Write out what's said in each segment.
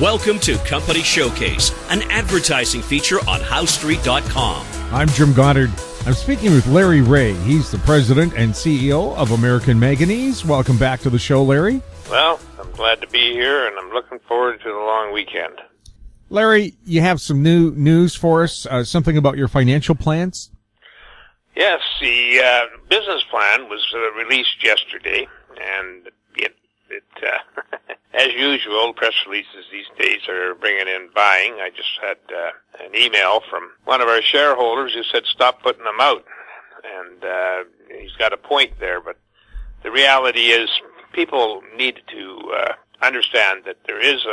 Welcome to Company Showcase, an advertising feature on HowStreet.com. I'm Jim Goddard. I'm speaking with Larry Reaugh. He's the president and CEO of American Manganese. Welcome back to the show, Larry. Well, I'm glad to be here, and I'm looking forward to the long weekend. Larry, you have some new news for us, something about your financial plans? Yes, the business plan was released yesterday, and it as usual, press releases these days are bringing in buying. I just had an email from one of our shareholders who said stop putting them out, and he's got a point there, but the reality is people need to understand that there is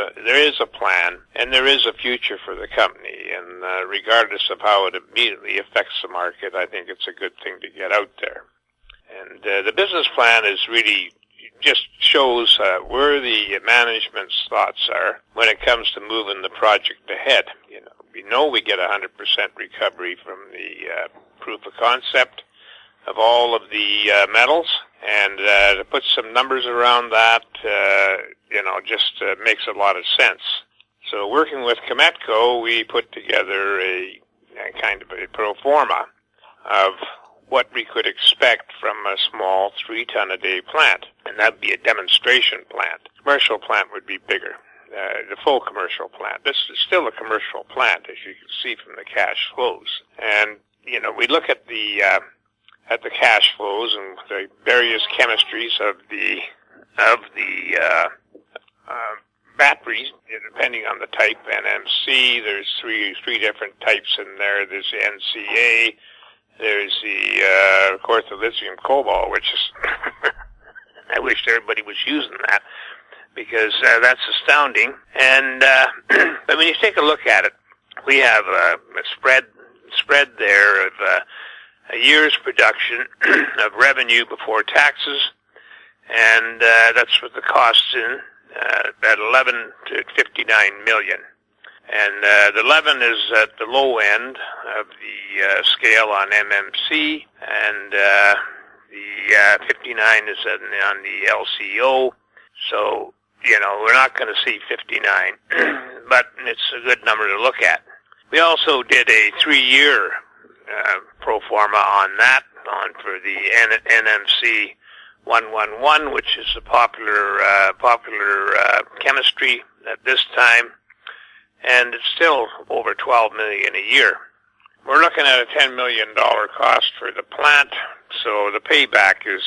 a plan and there is a future for the company, and regardless of how it immediately affects the market, I think it's a good thing to get out there. And the business plan is really just shows where the management's thoughts are when it comes to moving the project ahead. We know we get 100% recovery from the proof of concept of all of the metals, and to put some numbers around that, just makes a lot of sense. So working with Cometco, we put together a kind of a pro forma of what we could expect from a small 3-ton-a-day plant, and that would be a demonstration plant. Commercial plant would be bigger, the full commercial plant. This is still a commercial plant, as you can see from the cash flows. And we look at the cash flows and the various chemistries of the batteries, depending on the type. NMC, there's three different types in there. There's the NCA. There's of course, the lithium cobalt, which is, I wish everybody was using that, because that's astounding. And but when you take a look at it, we have a spread there of a year's production of revenue before taxes, and that's what the costs in at 11 to 59 million. And the 11 is at the low end of the scale on MMC, and the 59 is on the LCO. So, we're not going to see 59, but it's a good number to look at. We also did a 3-year pro forma on that, for the NMC 111, which is a popular chemistry at this time. And it's still over $12 million a year. We're looking at a $10 million cost for the plant, so the payback is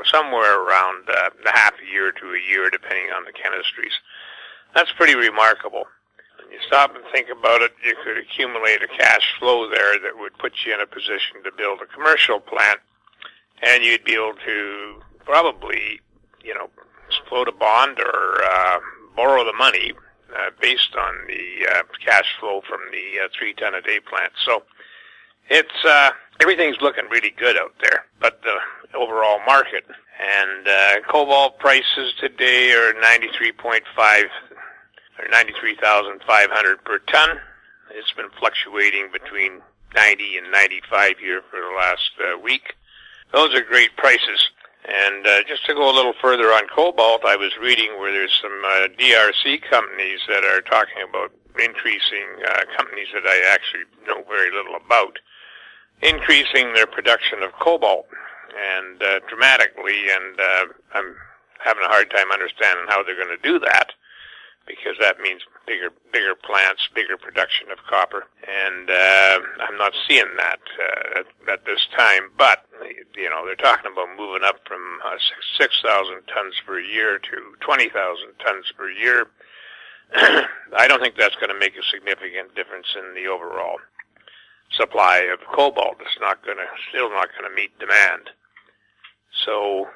somewhere around a half a year to a year, depending on the chemistries. That's pretty remarkable. When you stop and think about it, you could accumulate a cash flow there that would put you in a position to build a commercial plant, and you'd be able to probably, float a bond or borrow the money based on the cash flow from the 3-ton-a-day plant. So it's everything's looking really good out there, but the overall market and cobalt prices today are 93,500 per ton. It's been fluctuating between 90 and 95 here for the last week. Those are great prices. And just to go a little further on cobalt, I was reading where there's some DRC companies that are talking about increasing, companies that I actually know very little about, increasing their production of cobalt and dramatically, and I'm having a hard time understanding how they're going to do that, because that means bigger plants, bigger production of copper, and I'm not seeing that at this time. But they're talking about moving up from 6,000 tons per year to 20,000 tons per year. I don't think that's going to make a significant difference in the overall supply of cobalt. It's still not going to meet demand. So.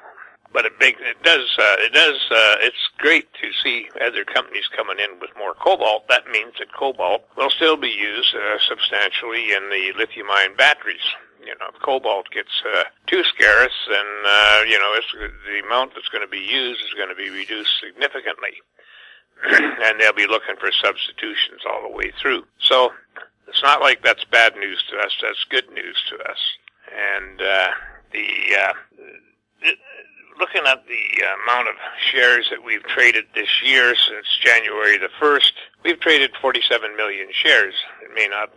But it's great to see other companies coming in with more cobalt. That means that cobalt will still be used substantially in the lithium-ion batteries. If cobalt gets too scarce, then the amount that's going to be used is going to be reduced significantly, and they'll be looking for substitutions all the way through. So it's not like that's bad news to us. That's good news to us. And looking at the amount of shares that we've traded this year since January the 1st, we've traded 47 million shares. It may not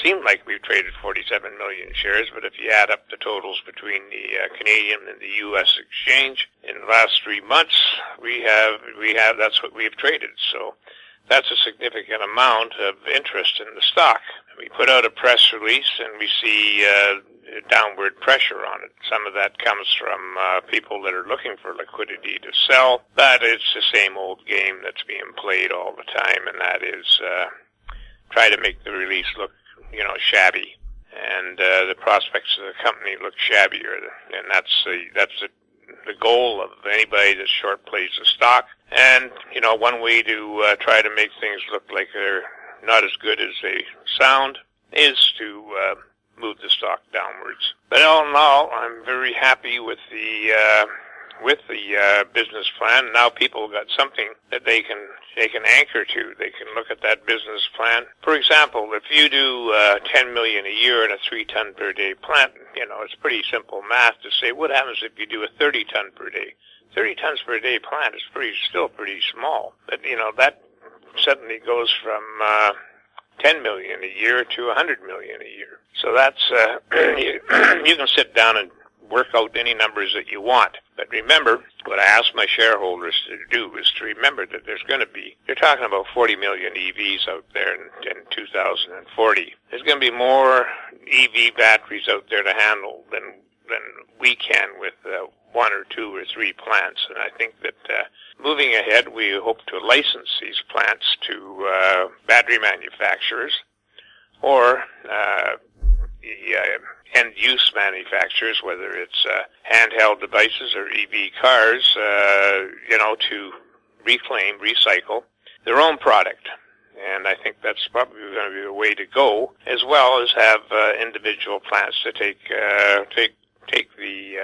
seem like we've traded 47 million shares, but if you add up the totals between the Canadian and the U.S. exchange in the last 3 months, we have that's what we've traded. So that's a significant amount of interest in the stock. We put out a press release and we see downward pressure on it. Some of that comes from people that are looking for liquidity to sell, but it's the same old game that's being played all the time, and that is try to make the release look, shabby, and the prospects of the company look shabbier, and that's the goal of anybody that short plays the stock. And one way to try to make things look like they're not as good as they sound is to move the stock downwards. But all in all, I'm very happy with the business plan. Now people got something that they can anchor to. They can look at that business plan. For example, if you do 10 million a year in a 3-ton per day plant, it's pretty simple math to say what happens if you do a 30-ton per day. 30 tons per day plant is still pretty small. But that suddenly goes from 10 million a year to 100 million a year. So that's you can sit down and work out any numbers that you want. But remember, what I ask my shareholders to do is to remember that they're talking about 40 million EVs out there in 2040. There's going to be more EV batteries out there to handle than we can with 1 or 2 or 3 plants. And I think that moving ahead, we hope to license these plants to battery manufacturers or end-use manufacturers, whether it's handheld devices or EV cars, to recycle their own product. And I think that's probably going to be the way to go, as well as have individual plants to take the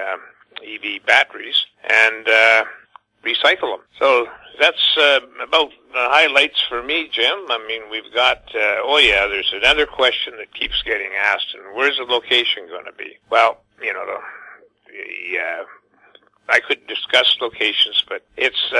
EV batteries and recycle them. So that's about the highlights for me, Jim. I mean, we've got, there's another question that keeps getting asked, and where's the location going to be? Well, I could discuss locations, but it's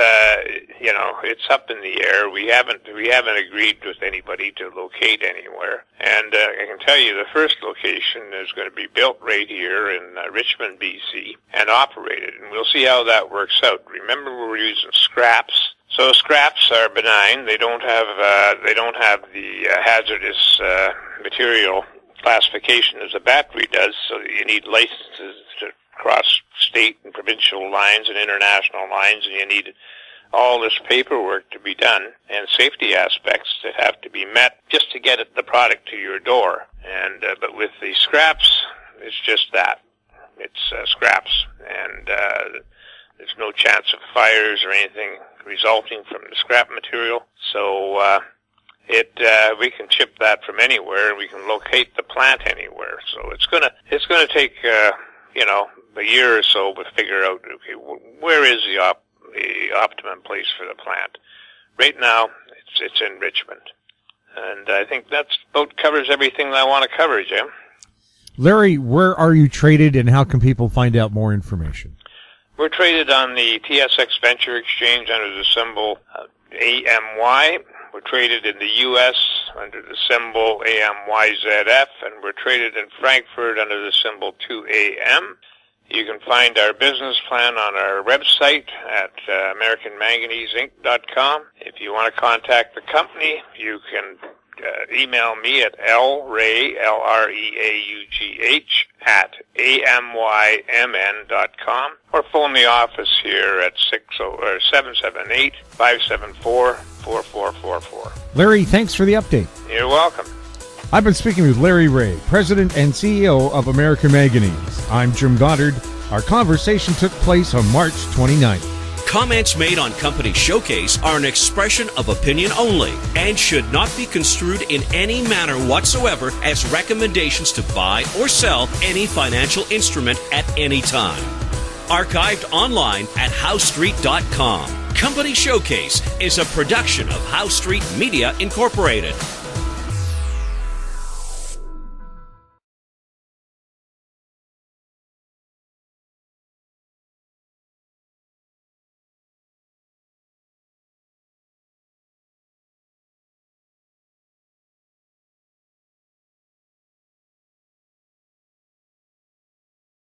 up in the air. We haven't agreed with anybody to locate anywhere. And I can tell you the first location is going to be built right here in Richmond, BC, and operated. And we'll see how that works out. Remember, we're using scraps. So scraps are benign. They don't have the hazardous material classification as a battery does. So you need licenses to cross state and provincial lines and international lines, and you need all this paperwork to be done and safety aspects that have to be met just to get the product to your door. And but with the scraps, it's just that. It's scraps, and there's no chance of fires or anything resulting from the scrap material. So we can ship that from anywhere, and we can locate the plant anywhere. So it's gonna take a year or so to figure out, okay, where is the optimum place for the plant. Right now, it's in Richmond. And I think that about covers everything that I want to cover, Jim. Larry, where are you traded, and how can people find out more information? We're traded on the TSX Venture Exchange under the symbol AMY. We're traded in the U.S. under the symbol AMYZF, and we're traded in Frankfurt under the symbol 2AM. You can find our business plan on our website at AmericanManganeseInc.com. If you want to contact the company, you can email me at lreaugh, L-R-E-A-U-G-H, at amymn.com, or phone the office here at 778-574-4444. Larry, thanks for the update. You're welcome. I've been speaking with Larry Reaugh, President and CEO of American Manganese. I'm Jim Goddard. Our conversation took place on March 29th. Comments made on Company Showcase are an expression of opinion only and should not be construed in any manner whatsoever as recommendations to buy or sell any financial instrument at any time. Archived online at HowStreet.com. Company Showcase is a production of How Street Media Incorporated.